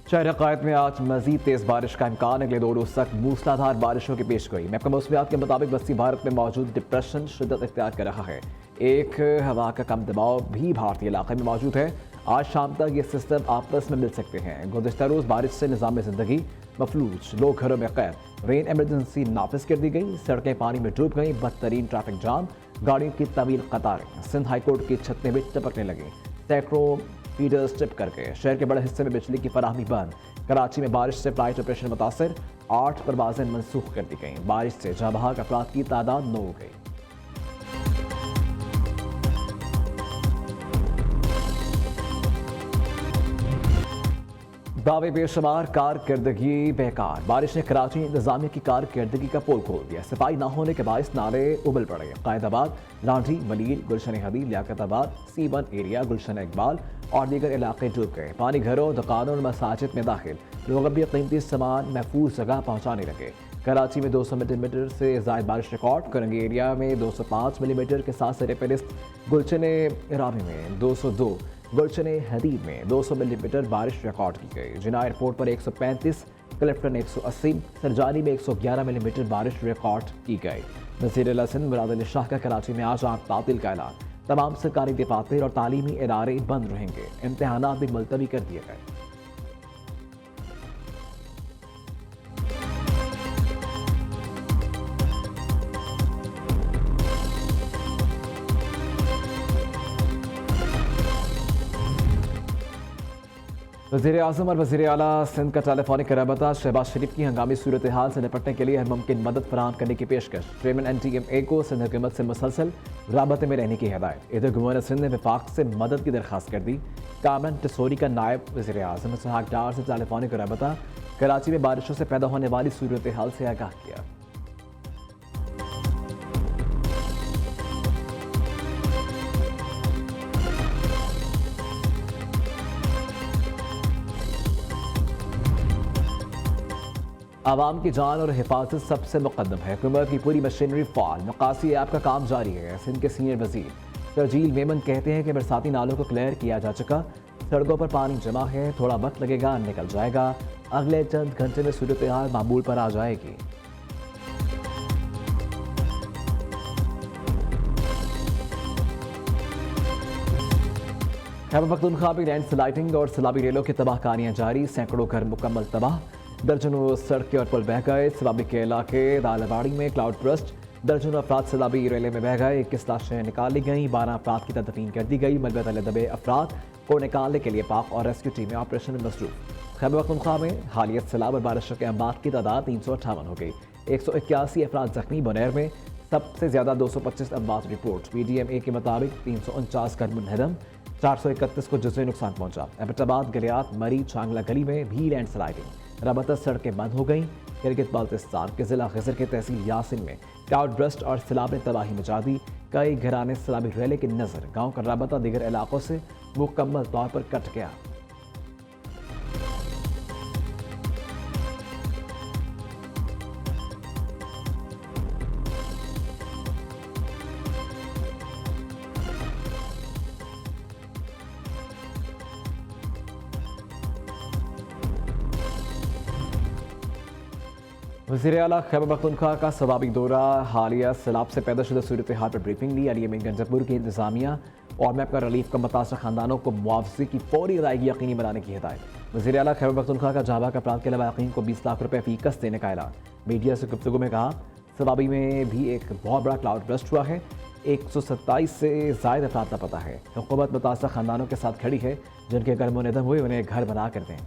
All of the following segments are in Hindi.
शहर अकायद में आज मजीद तेज बारिश का इम्कान अगले 2 रोज तक मूसलाधार बारिशों की पेश गोई। महकमा मौसमियात के मुताबिक वस्ती भारत में मौजूद डिप्रेशन शिद्दत इख्तियार कर रहा है। एक हवा का कम दबाव भी भारतीय इलाके में मौजूद है। आज शाम तक ये सिस्टम आपस में मिल सकते हैं। गुज़िश्ता रोज बारिश से निज़ाम ज़िंदगी मफलूज, लोग घरों में कैद, रेन एमरजेंसी नाफिज कर दी गई, सड़कें पानी में डूब गई, बदतरीन ट्रैफिक जाम, गाड़ियों की तवील कतारें, सिंध हाईकोर्ट की छतें भी टपकने लगी, सैकड़ों फीडर्स टिप करके शहर के बड़े हिस्से में बिजली की फराहमी बंद। कराची में बारिश से फ्लाइट ऑपरेशन मुतासर, 8 परवाजें मनसूख कर दी गई। बारिश से जाँ बहक अफराद की तादाद 9 हो गई। दावे बेशुमार, कारकर्दगी बेकार। बारिश ने कराची इंतजामिया की कारकर्दगी का पोल खोल दिया। सफाई न होने के बायस नाले उबल पड़े। कायदाबाद, लांढी, मलीर, गुलशन हदीद, लियाकताबाद, C1 एरिया, गुलशन इकबाल और दीगर इलाके डूब गए। पानी घरों, दुकानों और मसाजिद में दाखिल। लोग अभी कीमती सामान महफूज जगह पहुँचाने लगे। कराची में 200 मिलीमीटर से ज़ायद बारिश रिकॉर्ड। करंगी एरिया में 205 मिलीमीटर के साथ सरफहरिस्त गुलशन इरावी में 202, गुलशन हदीद में 200 मिलीमीटर बारिश रिकॉर्ड की गई। जिना एयरपोर्ट पर 135, क्लिफ्टन 180, सरजानी में 111 मिलीमीटर बारिश रिकॉर्ड की गई। वज़ीर आला सिंध मुराद अली शाह का कराची में आज आम तातील का ऐलान। तमाम सरकारी दफातर और तालीमी इदारे बंद रहेंगे। इम्तहानात भी मुलतवी कर दिए गए। वज़ीर आज़म और वज़ीर आला सिंध का टेलीफोनिक रबता। शहबाज शरीफ की हंगामी सूरत हाल से निपटने के लिए हर मुमकिन मदद फराहम करने की पेशकश। चेयरमैन NTMA को सिंध हुकूमत से मुसलसल राबते में रहने की हिदायत। इधर गवर्नर सिंध ने विफाक से मदद की दरख्वास्त कर दी। कामरान टिसोरी का नायब वज़ीर आज़म इसहाक डार से टेलीफोनिक रबता। कराची में बारिशों से पैदा होने वाली सूरत हाल से आगाह किया। आवाम की जान और हिफाजत सबसे मुकद्दम है। हुकूमत की पूरी मशीनरी फाल। निकासी ऐप का काम जारी है। सिंध के सीनियर वजीर शर्जील मेमन कहते हैं कि बरसाती नालों को क्लियर किया जा चुका, सड़कों पर पानी जमा है, थोड़ा वक्त लगेगा, निकल जाएगा। अगले चंद घंटे में सूरत हाल मामूल पर आ जाएगी। खैबर पख्तूनख्वा में लैंड स्लाइडिंग और सैलाबी रेलों की तबाहकारियां जारी। सैकड़ों घर मुकम्मल तबाह, दर्जनों सड़कें और पुल बह गए। सैलाबी के इलाके दालवाड़ी में क्लाउड ब्रस्ट, दर्जनों अफराद सैलाबी रेले में बह गए। 21 लाशें निकाल ली गई, 12 अफराद की तदफीन कर दी गई। मलबे तले दबे अफराद को निकालने के लिए पाक और रेस्क्यू टीमें ऑपरेशन में मसरूफ। खैबर पख्तूनख्वा में हालिया सैलाब और बारिशों के अमवात की तादाद 358 हो गई। 181 अफराद जख्मी। बुनैर में सबसे ज्यादा 225 अमवात रिपोर्ट। PDMA के मुताबिक 349 घर मुनहदम, 431 को जुज़वी नुकसान पहुंचा। एबटाबाद, गलियात, मरी, चांगला गली में भी लैंड स्लाइडिंग। रबता सड़कें बंद हो गई। गिलगित बाल्तिस्तान के जिला खिजर के तहसील यासिन में क्लाउड ब्रस्ट और सैलाब ने तबाही मचा दी। कई घराने सैलाबी रेले की नजर। गांव का रबता दीगर इलाकों से मुकम्मल तौर पर कट गया। वज़ीर आला खैबर पख्तूनख्वा का सवाबी दौरा। हालिया सैलाब से पैदा शुदा सूरत हाल पर ब्रीफिंग ली। अली अमीन गंजपुर की इंतजामिया और मैप का रिलीफ का मुतासर खानदानों को मुआवजे की फौरी अदायगी यकीनी बनाने की हिदायत। वज़ीर आला खैबर पख्तूनख्वा का जाबा का अफराद के लवाकिन को 20 लाख रुपये फीकस देने का ऐलान। मीडिया से गुफ्तगू में कहा, सवाबी में भी एक बहुत बड़ा क्लाउड ब्रस्ट हुआ है। 127 से ज़ायद अफराद लापता है। हुकूमत मुतासर खानदानों के साथ खड़ी है। जिनके घर मुनहदम हुए उन्हें घर बना कर दें।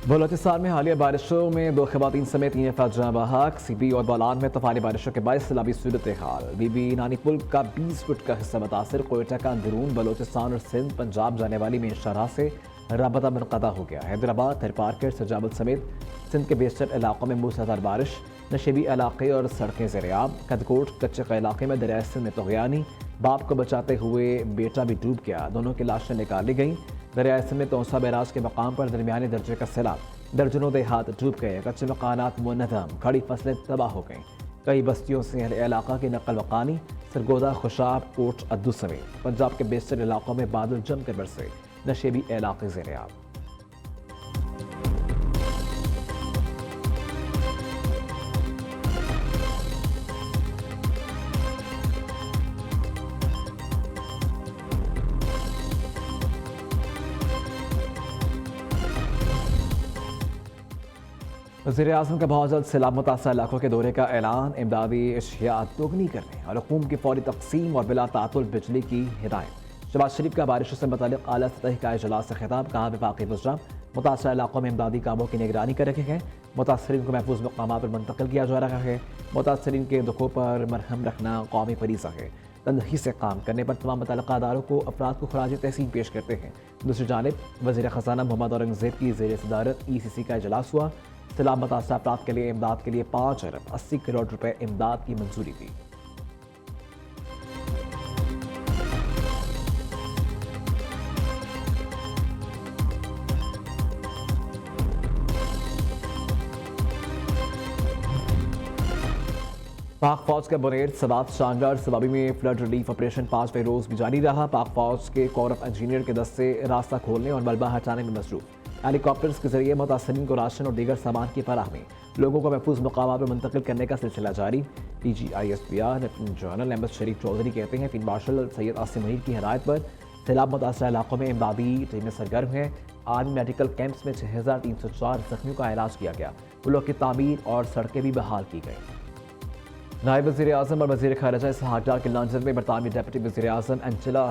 बलोचिस्तान में हालिया बारिशों में 2 खवातीन समेत 3 अफराद जाँ बहक। CB और बोलान में तूफानी बारिशों के बायस सैलाबी सूरत हाल। बीबी नानी पुल का 20 फुट का हिस्सा मुतासर। कोयटा का अंदरून बलोचिस्तान और सिंध पंजाब जाने वाली मेन शाहराह से रबता मुनक़ता हो गया। हैदराबाद, थरपारकर, सजाबल समेत सिंध के बेशतर इलाकों में मूसलाधार बारिश। नशेबी इलाके और सड़कें ज़ेर-ए-आब। कदकोट कच्चे का इलाके में दरिया सिंध में तग़यानी। बाप को बचाते हुए बेटा भी डूब गया। दोनों की लाशें निकाली गईं। दरिया सिंध में तौसा बैराज के मकाम पर दरमियाने दर्जे का सैलाब। दर्जनों देहात डूब गए, कच्चे मकानात मुनहदम, खड़ी फसलें तबाह हो गईं। कई बस्तियों से अहले इलाका की नकल वकानी, सरगोदा, खुशाब, कोट, अद्दू समेत पंजाब के बेशतर इलाकों में बादल जमकर बरसे, नशेबी इलाके ज़ेर-ए-आब। वज़ीर-ए-आज़म का बहुत जल्द सैलाब मुतासर इलाकों के दौरे का ऐलान, इमदादी अशिया दोगुनी करने और हुकूम की फौरी तक़सीम और बिला तातुल बिजली की हिदायत। शहबाज शरीफ का बारिशों से मुताल्लिक़ आला सतही का इजलास से खिताब, कहा विफाक़ी वज़रा मुतासर इलाकों में इमदादी कामों की निगरानी कर रहे हैं, मुतासरीन को महफूज मकामात पर मुंतकिल किया जा रहा है, मुतासरीन के दुखों पर मरहम रखना कौमी फरीज़ा है। तंदही से काम करने पर तमाम मुतल्लिक़ा अदारों को अफराद को खराज तहसीन पेश करते हैं। दूसरी जानिब वज़ीर ख़ज़ाना मोहम्मद औरंगज़ेब की ज़ेर सदारत ECC का इजलास हुआ। सैलाब मुतासर अफराद के लिए इमदाद के लिए 5 अरब 80 करोड़ रुपए इमदाद की मंजूरी दी। पाक फौज का बुनेर सवात शानदार सवाबी में फ्लड रिलीफ ऑपरेशन 5वें रोज भी जारी रहा। पाक फौज के कोर ऑफ इंजीनियर के दस्ते रास्ता खोलने और मलबा हटाने में मसरूफ। हेलीकॉप्टर्स के जरिए मुतासरीन को राशन और दीगर सामान की फराहमी, लोगों को महफूज मकामात पर मुंतकिल करने का सिलसिला जारी। DGISPR लेफ्टिनेंट जनरल अहमद शरीफ चौधरी कहते हैं फील्ड मार्शल सैयद आसिम मुनीर की हिदायत पर सैलाब मुतासर इलाकों में इमदादी टीमें सरगर्म हैं। आर्मी मेडिकल कैंप्स में 6304 जख्मियों का इलाज किया गया। पुलों की तामीर और सड़कें भी बहाल की गई। नायब वज़ीर-ए-आज़म और वज़ीर ख़ारिजा इसहाक़ डार के लंदन में बरतानवी डिप्टी वज़ीर-ए-आज़म एंजेला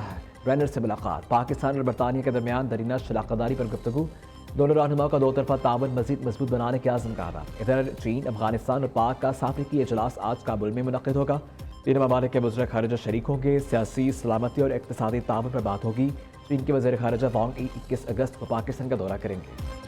रेनर से मुलाकात। पाकिस्तान और बरतानिया के दरमियान दरीना शराकतदारी पर गुफ्तगू। दोनों रहनुमाओं का दो तरफा ताउन मज़ीद मजबूत बनाने के आज़म का आदा। इधर चीन, अफगानिस्तान और पाक का साफ़ी इजलास आज काबुल में मुनक़िद होगा। तीनों ममालिक के वज़ीर ख़ारिजा शरीक होंगे। सियासी, सलामती और इक़्तिसादी ताउन पर बात होगी। चीन के वज़ीर ख़ारिजा वांग यी 21 अगस्त को पाकिस्तान का दौरा करेंगे।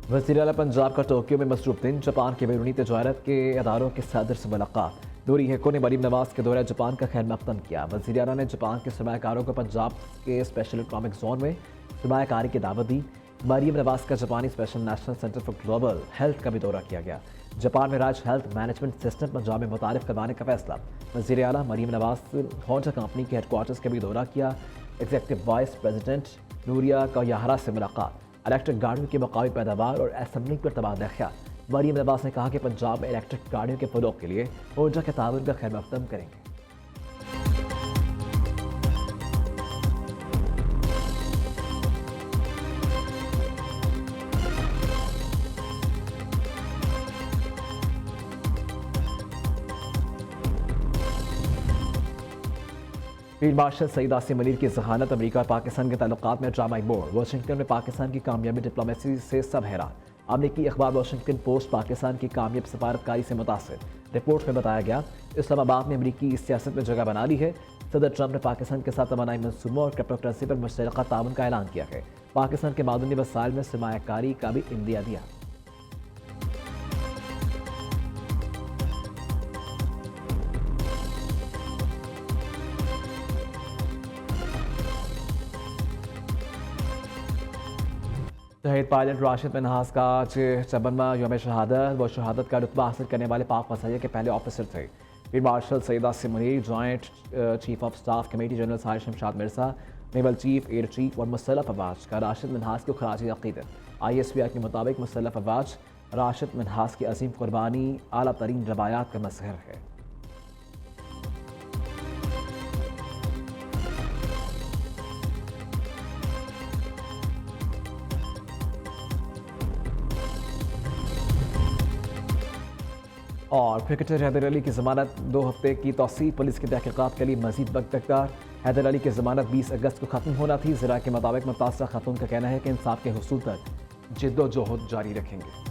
वज़ीर आला पंजाब का टोक्यो में मसरूफ दिन। जापान के बैरूनी तजारत के अदारों के सदर से मुलाकात। नूरी हेको ने मरीम नवाज के दौरे जापान का खैर मकदम किया। वज़ीर आला ने जापान के सरमायाकारों को पंजाब के स्पेशल इकनॉमिक जोन में सरमायाकारी की दावत दी। मरीम नवाज का जापानी special national centre for global health का भी दौरा किया गया। जापान में राज हेल्थ मैनेजमेंट सिस्टम पंजाब में मुतारिफ करवाने का फैसला। वज़ीर आला मरीम नवाज होंडा कंपनी के हेडक्वार्टर्स का भी दौरा किया। एग्जीक्यूटिव वाइस प्रेसिडेंट नूरिया कयाहरा से मुलाकात। इलेक्ट्रिक गाड़ियों की मकामी पैदावार और असम्बलिंग पर तबादला ख्याल। मरीम नवाज ने कहा कि पंजाब में इलेक्ट्रिक गाड़ियों के फरोग के लिए ऊर्जा के ताउन का खैर मकदम करेंगे। फील्ड मार्शल सईद आसिम मुनीर की जहानत। अमेरिका और पाकिस्तान के ताल्लुकात में ड्रामाई मोड़। वाशिंगटन में पाकिस्तान की कामयाबी डिप्लोमेसी से सब हैरान। अमेरिकी अखबार वाशिंगटन पोस्ट पाकिस्तान की कामयाब सफारतकारी से मुतासिर। रिपोर्ट में बताया गया इस्लामाबाद ने अमेरिकी सियासत में जगह बना ली है। सदर ट्रंप ने पाकिस्तान के साथ तवानाई मनसूबों और क्रिप्टो करेंसी पर मुश्तरका ताउन का ऐलान किया है। पाकिस्तान के मादनी वसाइल में सरमायाकारी का भी इंदिया दिया। शहीद पायलट राशिद मिन्हास का आज 56वां यौम शहादत। वो शहादत का रुतबा हासिल करने वाले पाक फौजियों के पहले ऑफिसर थे। Field marshal Syed Asim Munir, joint chief of staff committee general Sahir Shamshad Mirza, naval chief, air chief और मुसल्लफ अफवाज का राशिद मिन्हास को खराज अक़ीदत। ISPR के मुताबिक मुसल्लफ अफवाज राशिद मिन्हास की अजीम कुर्बानी आला तरीन रवायात का मज़हर है। और क्रिकेटर हैदर अली की ज़मानत 2 हफ्ते की तौसीह। पुलिस की तहकीक़ात के लिए मजीद वक्त दरकार। हैदर अली की ज़मानत 20 अगस्त को ख़त्म होना थी। ज़रा के मुताबिक मुतासरा खातून का कहना है कि इंसाफ के हुसूल तक जिद्दोजहद जारी रखेंगे।